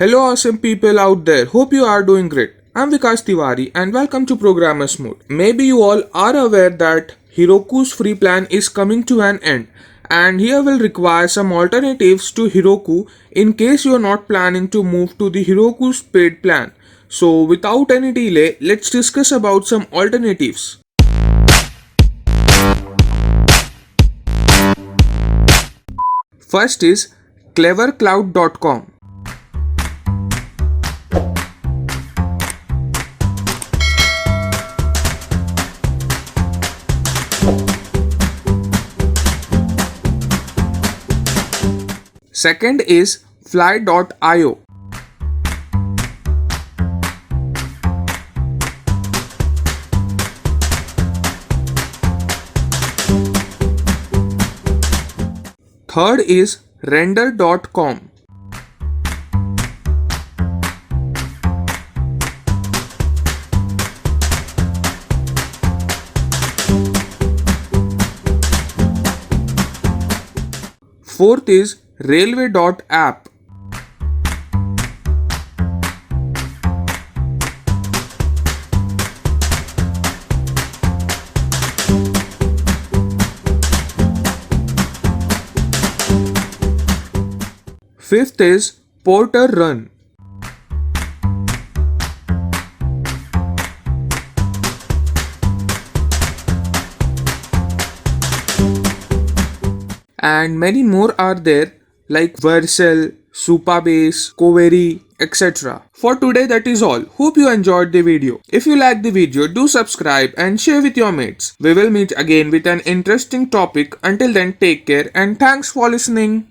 Hello awesome people out there, hope you are doing great. I'm Vikas Tiwari and welcome to Programmers Mode. Maybe you all are aware that Heroku's free plan is coming to an end and here will require some alternatives to Heroku in case you are not planning to move to the Heroku's paid plan. So without any delay, let's discuss about some alternatives. First is clevercloud.com. Second is fly.io. Third is render.com. Fourth is railway.app. Fifth is Porter Run. And many more are there like Vercel, Supabase, Coveri, etc. For today that is all. Hope you enjoyed the video. If you like the video, do subscribe and share with your mates. We will meet again with an interesting topic. Until then, take care and thanks for listening.